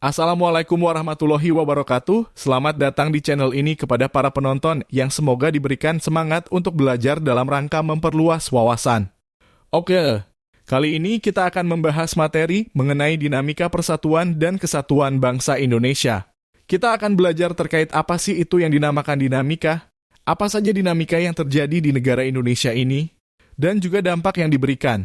Assalamualaikum warahmatullahi wabarakatuh. Selamat datang di channel ini kepada para penonton yang semoga diberikan semangat untuk belajar dalam rangka memperluas wawasan. Oke, kali ini kita akan membahas materi mengenai dinamika persatuan dan kesatuan bangsa Indonesia. Kita akan belajar terkait apa sih itu yang dinamakan dinamika, apa saja dinamika yang terjadi di negara Indonesia ini, dan juga dampak yang diberikan.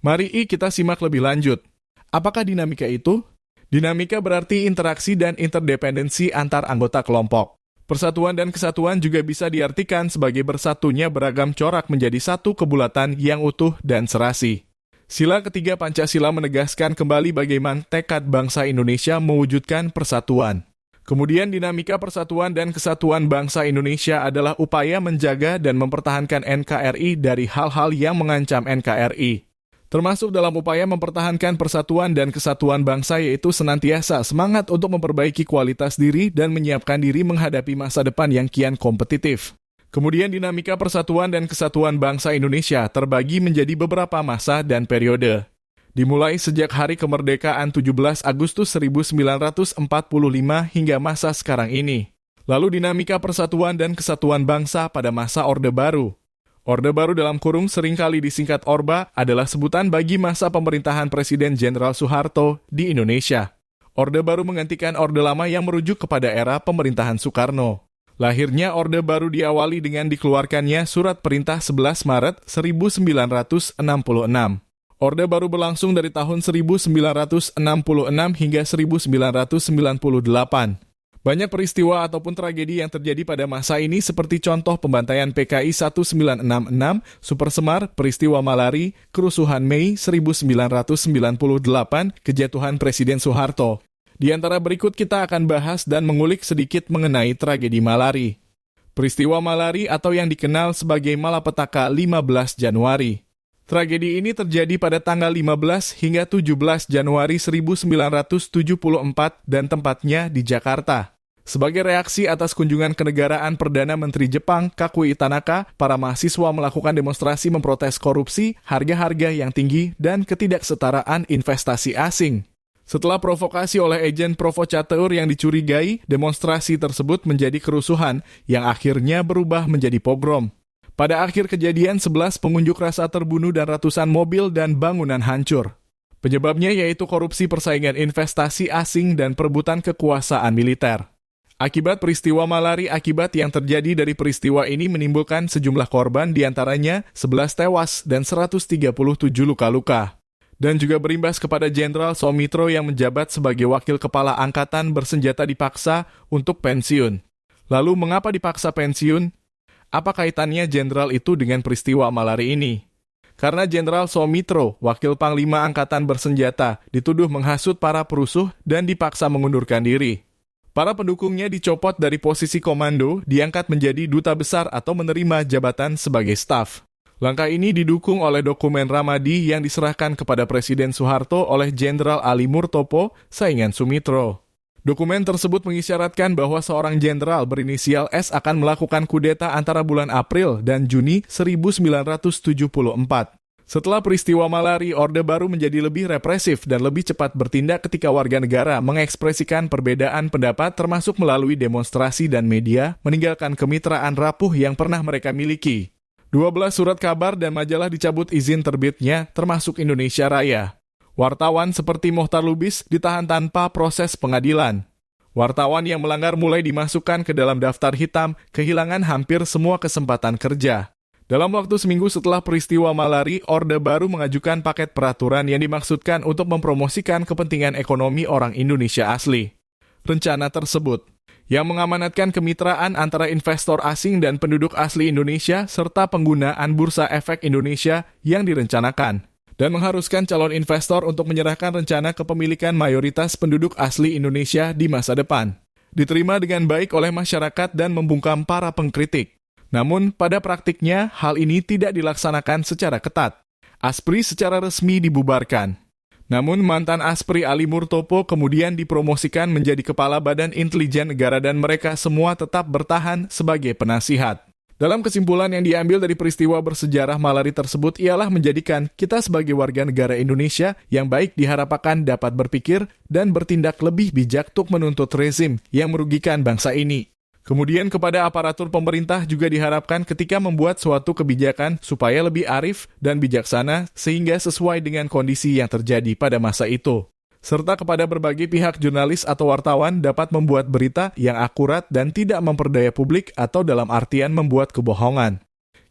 Mari kita simak lebih lanjut. Apakah dinamika itu? Dinamika berarti interaksi dan interdependensi antar anggota kelompok. Persatuan dan kesatuan juga bisa diartikan sebagai bersatunya beragam corak menjadi satu kebulatan yang utuh dan serasi. Sila ketiga Pancasila menegaskan kembali bagaimana tekad bangsa Indonesia mewujudkan persatuan. Kemudian dinamika persatuan dan kesatuan bangsa Indonesia adalah upaya menjaga dan mempertahankan NKRI dari hal-hal yang mengancam NKRI. Termasuk dalam upaya mempertahankan persatuan dan kesatuan bangsa yaitu senantiasa semangat untuk memperbaiki kualitas diri dan menyiapkan diri menghadapi masa depan yang kian kompetitif. Kemudian dinamika persatuan dan kesatuan bangsa Indonesia terbagi menjadi beberapa masa dan periode. Dimulai sejak hari kemerdekaan 17 Agustus 1945 hingga masa sekarang ini. Lalu dinamika persatuan dan kesatuan bangsa pada masa Orde Baru. Orde Baru dalam kurung seringkali disingkat Orba adalah sebutan bagi masa pemerintahan Presiden Jenderal Soeharto di Indonesia. Orde Baru menggantikan Orde Lama yang merujuk kepada era pemerintahan Soekarno. Lahirnya Orde Baru diawali dengan dikeluarkannya Surat Perintah 11 Maret 1966. Orde Baru berlangsung dari tahun 1966 hingga 1998. Banyak peristiwa ataupun tragedi yang terjadi pada masa ini seperti contoh pembantaian PKI 1966, Super Semar, peristiwa Malari, kerusuhan Mei 1998, kejatuhan Presiden Soeharto. Di antara berikut kita akan bahas dan mengulik sedikit mengenai tragedi Malari. Peristiwa Malari atau yang dikenal sebagai Malapetaka 15 Januari. Tragedi ini terjadi pada tanggal 15 hingga 17 Januari 1974 dan tempatnya di Jakarta. Sebagai reaksi atas kunjungan kenegaraan Perdana Menteri Jepang, Kakuei Tanaka, para mahasiswa melakukan demonstrasi memprotes korupsi, harga-harga yang tinggi, dan ketidaksetaraan investasi asing. Setelah provokasi oleh agen provokateur yang dicurigai, demonstrasi tersebut menjadi kerusuhan yang akhirnya berubah menjadi pogrom. Pada akhir kejadian, 11 pengunjuk rasa terbunuh dan ratusan mobil dan bangunan hancur. Penyebabnya yaitu korupsi persaingan investasi asing dan perebutan kekuasaan militer. Akibat peristiwa Malari, akibat yang terjadi dari peristiwa ini menimbulkan sejumlah korban, diantaranya 11 tewas dan 137 luka-luka. Dan juga berimbas kepada Jenderal Soemitro yang menjabat sebagai wakil kepala angkatan bersenjata dipaksa untuk pensiun. Lalu mengapa dipaksa pensiun? Apa kaitannya jenderal itu dengan peristiwa Malari ini? Karena Jenderal Soemitro, wakil Panglima Angkatan Bersenjata, dituduh menghasut para perusuh dan dipaksa mengundurkan diri. Para pendukungnya dicopot dari posisi komando, diangkat menjadi duta besar atau menerima jabatan sebagai staf. Langkah ini didukung oleh dokumen Ramadi yang diserahkan kepada Presiden Soeharto oleh Jenderal Ali Murtopo, saingan Soemitro. Dokumen tersebut mengisyaratkan bahwa seorang jenderal berinisial S akan melakukan kudeta antara bulan April dan Juni 1974. Setelah peristiwa Malari, Orde Baru menjadi lebih represif dan lebih cepat bertindak ketika warga negara mengekspresikan perbedaan pendapat termasuk melalui demonstrasi dan media, meninggalkan kemitraan rapuh yang pernah mereka miliki. 12 surat kabar dan majalah dicabut izin terbitnya, termasuk Indonesia Raya. Wartawan seperti Mohtar Lubis ditahan tanpa proses pengadilan. Wartawan yang melanggar mulai dimasukkan ke dalam daftar hitam, kehilangan hampir semua kesempatan kerja. Dalam waktu seminggu setelah peristiwa Malari, Orde Baru mengajukan paket peraturan yang dimaksudkan untuk mempromosikan kepentingan ekonomi orang Indonesia asli. Rencana tersebut, yang mengamanatkan kemitraan antara investor asing dan penduduk asli Indonesia serta penggunaan Bursa Efek Indonesia yang direncanakan, dan mengharuskan calon investor untuk menyerahkan rencana kepemilikan mayoritas penduduk asli Indonesia di masa depan. Diterima dengan baik oleh masyarakat dan membungkam para pengkritik. Namun, pada praktiknya, hal ini tidak dilaksanakan secara ketat. ASPRI secara resmi dibubarkan. Namun, mantan ASPRI Ali Murtopo kemudian dipromosikan menjadi Kepala Badan Intelijen Negara dan mereka semua tetap bertahan sebagai penasihat. Dalam kesimpulan yang diambil dari peristiwa bersejarah Malari tersebut ialah menjadikan kita sebagai warga negara Indonesia yang baik diharapkan dapat berpikir dan bertindak lebih bijak untuk menuntut rezim yang merugikan bangsa ini. Kemudian kepada aparatur pemerintah juga diharapkan ketika membuat suatu kebijakan supaya lebih arif dan bijaksana sehingga sesuai dengan kondisi yang terjadi pada masa itu. Serta kepada berbagai pihak jurnalis atau wartawan dapat membuat berita yang akurat dan tidak memperdaya publik atau dalam artian membuat kebohongan.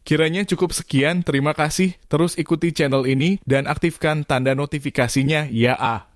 Kiranya cukup sekian, terima kasih. Terus ikuti channel ini dan aktifkan tanda notifikasinya, ya.